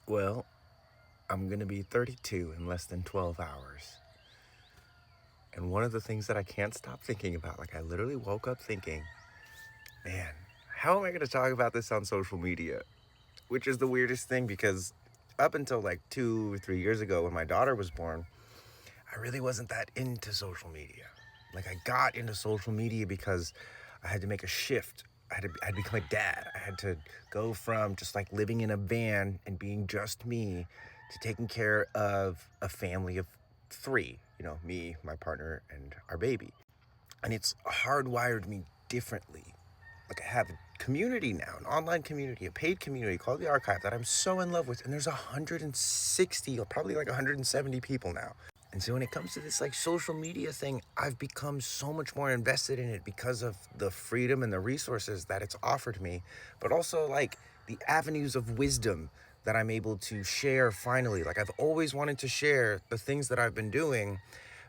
Well, I'm gonna be 32 in less than 12 hours. And one of the things that I can't stop thinking about, like I literally woke up thinking, man, how am I gonna talk about this on social media? Which is the weirdest thing because up until like 2 or 3 years ago when my daughter was born, I really wasn't that into social media. Like I got into social media because I had to make a shift. I had to become a dad. I had to go from just like living in a van and being just me to taking care of a family of three, me, my partner, and our baby. And it's hardwired me differently. Like I have a community now, an online community, a paid community called the Archive that I'm so in love with. And there's 160 or probably like 170 people now. And so when it comes to this like social media thing, I've become so much more invested in it because of the freedom and the resources that it's offered me, but also like the avenues of wisdom that I'm able to share finally. Like I've always wanted to share the things that I've been doing,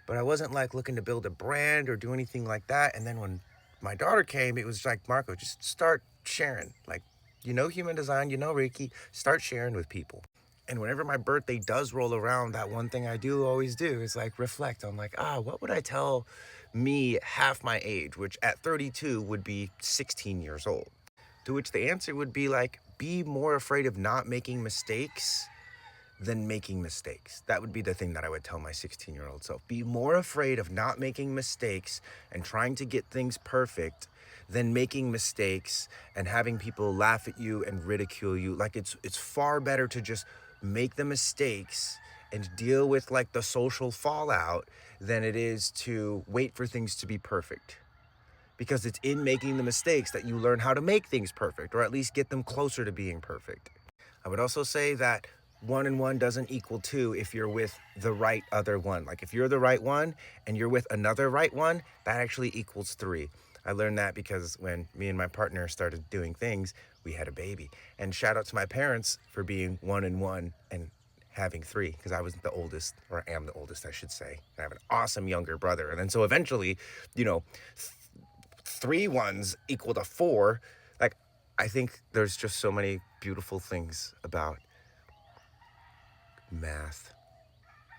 but I wasn't like looking to build a brand or do anything like that. And then when my daughter came, it was like, Marco, just start sharing. Like, human design, Reiki, start sharing with people. And whenever my birthday does roll around, that one thing I do always do is like reflect on like, what would I tell me half my age, which at 32 would be 16 years old? To which the answer would be like, be more afraid of not making mistakes than making mistakes. That would be the thing that I would tell my 16-year-old self. Be more afraid of not making mistakes and trying to get things perfect than making mistakes and having people laugh at you and ridicule you. Like it's far better to just make the mistakes and deal with like the social fallout than it is to wait for things to be perfect. Because it's in making the mistakes that you learn how to make things perfect, or at least get them closer to being perfect. I would also say that 1 and 1 doesn't equal 2 if you're with the right other one. Like if you're the right one and you're with another right one, that actually equals 3. I learned that because when me and my partner started doing things, we had a baby. And shout out to my parents for being 1 and 1 and having 3, because I was the oldest, or am the oldest, I should say. And I have an awesome younger brother. And then so eventually, 3 ones equal to 4. Like, I think there's just so many beautiful things about math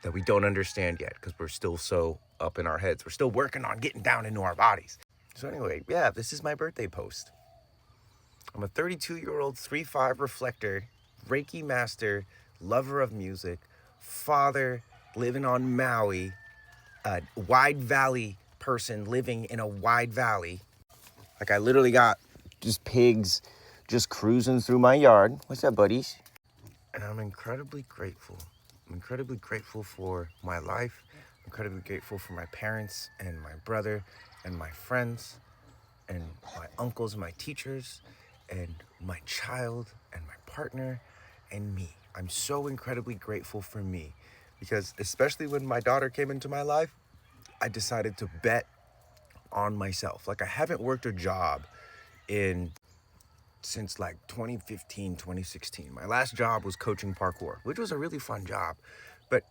that we don't understand yet because we're still so up in our heads. We're still working on getting down into our bodies. So anyway, yeah, this is my birthday post. I'm a 32-year-old 3-5 reflector, Reiki master, lover of music, father living on Maui, a wide valley person living in a wide valley. Like I literally got just pigs just cruising through my yard. What's up, buddies? And I'm incredibly grateful. I'm incredibly grateful for my life. I'm incredibly grateful for my parents and my brother and my friends and my uncles and my teachers and my child and my partner and me. I'm so incredibly grateful for me because especially when my daughter came into my life, I decided to bet on myself. Like I haven't worked a job since like 2015, 2016. My last job was coaching parkour, which was a really fun job. But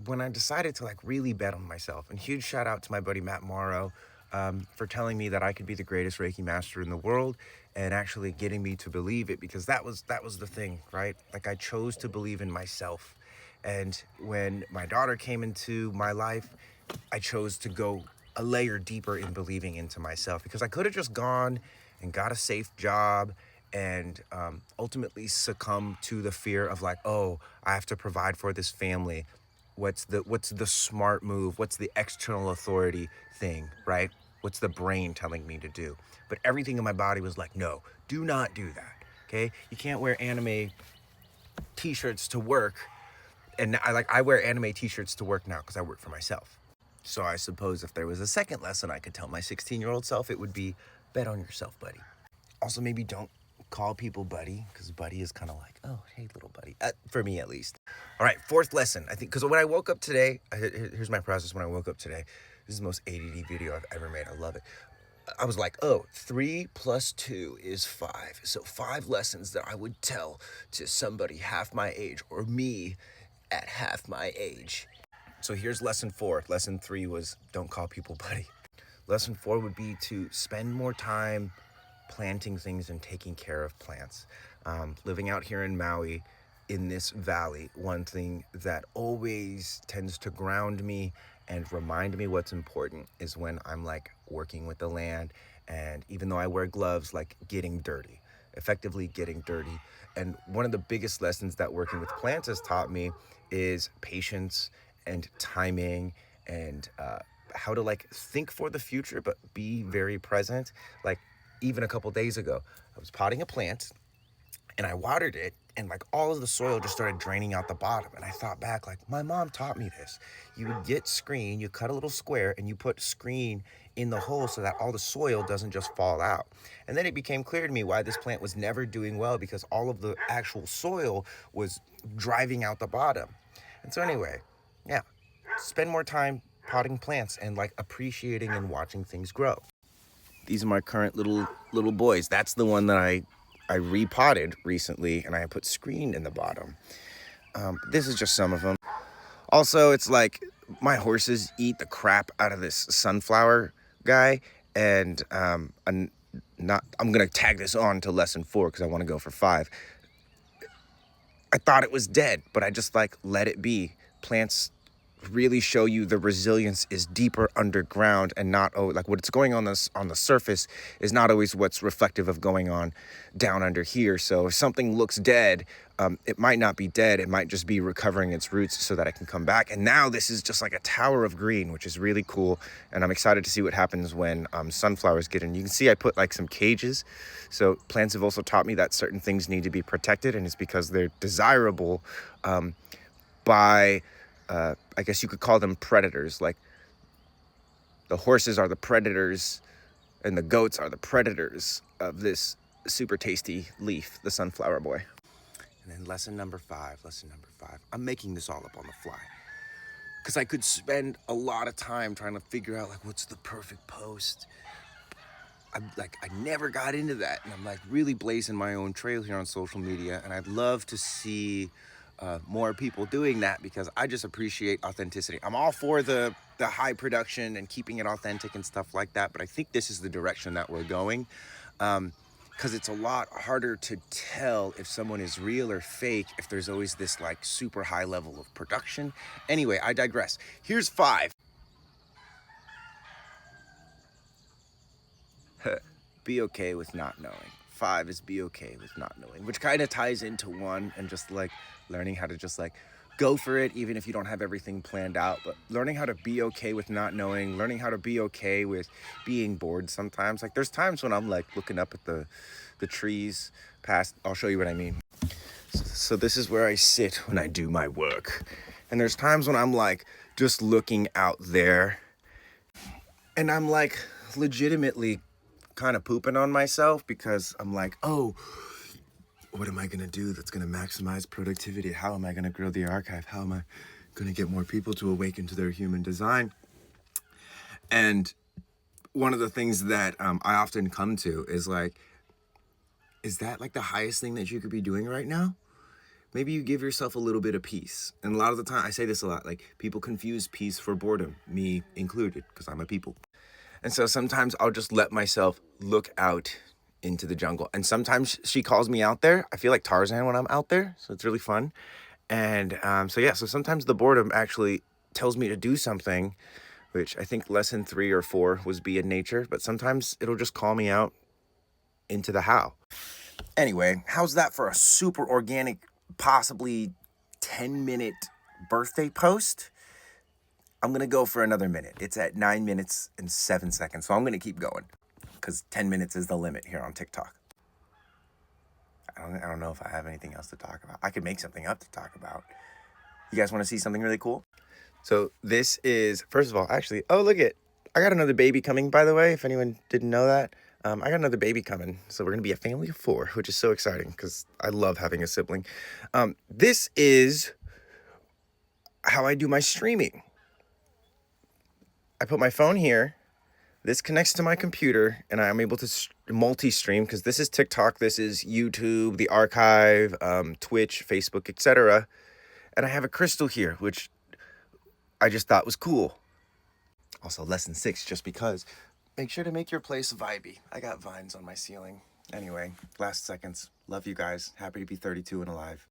when I decided to like really bet on myself, and huge shout out to my buddy Matt Morrow for telling me that I could be the greatest Reiki master in the world and actually getting me to believe it, because that was the thing, right? Like I chose to believe in myself. And when my daughter came into my life, I chose to go a layer deeper in believing into myself, because I could have just gone and got a safe job and ultimately succumb to the fear of like, oh, I have to provide for this family. What's the smart move? What's the external authority thing, right? What's the brain telling me to do? But everything in my body was like, no, do not do that. Okay? You can't wear anime t-shirts to work. And I wear anime t-shirts to work now because I work for myself. So I suppose if there was a second lesson I could tell my 16-year-old self, it would be bet on yourself, buddy. Also, maybe don't call people buddy, because buddy is kind of like, oh, hey, little buddy. For me, at least. All right, 4th lesson. I think, because when I woke up today, here's my process when I woke up today. This is the most ADD video I've ever made. I love it. I was like, 3 + 2 is 5. So 5 lessons that I would tell to somebody half my age, or me at half my age. So here's lesson 4. Lesson 3 was don't call people buddy. Lesson 4 would be to spend more time planting things and taking care of plants. Living out here in Maui, in this valley, one thing that always tends to ground me and remind me what's important is when I'm like working with the land, and even though I wear gloves, like getting dirty, effectively getting dirty. And one of the biggest lessons that working with plants has taught me is patience and timing, and how to like think for the future but be very present. Like even a couple days ago, I was potting a plant and I watered it, and like all of the soil just started draining out the bottom. And I thought back, like, my mom taught me this. You would get screen, you cut a little square, and you put screen in the hole so that all the soil doesn't just fall out. And then it became clear to me why this plant was never doing well, because all of the actual soil was driving out the bottom. And so anyway, yeah, spend more time potting plants and like appreciating and watching things grow. These are my current little boys. That's the one that I repotted recently, and I put screen in the bottom. This is just some of them. Also, it's like my horses eat the crap out of this sunflower guy, and I'm gonna tag this on to lesson 4 because I want to go for 5. I thought it was dead, but I just like let it be. Plants really show you the resilience is deeper underground, and not like what's going on the surface is not always what's reflective of going on down under here. So if something looks dead, it might not be dead. It might just be recovering its roots so that it can come back. And now this is just like a tower of green, which is really cool. And I'm excited to see what happens when sunflowers get in. You can see I put like some cages. So plants have also taught me that certain things need to be protected, and it's because they're desirable by I guess you could call them predators. Like the horses are the predators and the goats are the predators of this super tasty leaf, the sunflower boy. And then lesson number 5. I'm making this all up on the fly because I could spend a lot of time trying to figure out like what's the perfect post. I never got into that, and I'm like really blazing my own trail here on social media, and I'd love to see more people doing that because I just appreciate authenticity. I'm all for the high production and keeping it authentic and stuff like that, but I think this is the direction that we're going, because it's a lot harder to tell if someone is real or fake if there's always this like super high level of production. Anyway, I digress. Here's 5. Be okay with not knowing. 5 is be okay with not knowing, which kind of ties into 1 and just like learning how to just like go for it even if you don't have everything planned out, but learning how to be okay with not knowing, learning how to be okay with being bored sometimes. Like there's times when I'm like looking up at the trees past, I'll show you what I mean. So this is where I sit when I do my work. And there's times when I'm like just looking out there and I'm like legitimately kind of pooping on myself because I'm like, oh, what am I going to do that's going to maximize productivity? How am I going to grow the archive? How am I going to get more people to awaken to their human design? And one of the things that I often come to is like, is that like the highest thing that you could be doing right now? Maybe you give yourself a little bit of peace. And a lot of the time, I say this a lot, like people confuse peace for boredom, me included, because I'm a people. And so sometimes I'll just let myself look out into the jungle. And sometimes she calls me out there. I feel like Tarzan when I'm out there. So it's really fun. And so sometimes the boredom actually tells me to do something, which I think lesson 3 or 4 was be in nature. But sometimes it'll just call me out into the how. Anyway, how's that for a super organic, possibly 10-minute birthday post? I'm going to go for another minute. It's at 9 minutes and 7 seconds. So I'm going to keep going because 10 minutes is the limit here on TikTok. I don't know if I have anything else to talk about. I could make something up to talk about. You guys want to see something really cool? So this is, first of all, actually, oh, look at, I got another baby coming, by the way, if anyone didn't know that. I got another baby coming. So we're going to be a family of 4, which is so exciting because I love having a sibling. This is how I do my streaming. I put my phone here, this connects to my computer, and I'm able to multi-stream because this is TikTok, this is YouTube, the archive, Twitch, Facebook, etc. And I have a crystal here, which I just thought was cool. Also, lesson 6, just because. Make sure to make your place vibey. I got vines on my ceiling. Anyway, last seconds. Love you guys. Happy to be 32 and alive.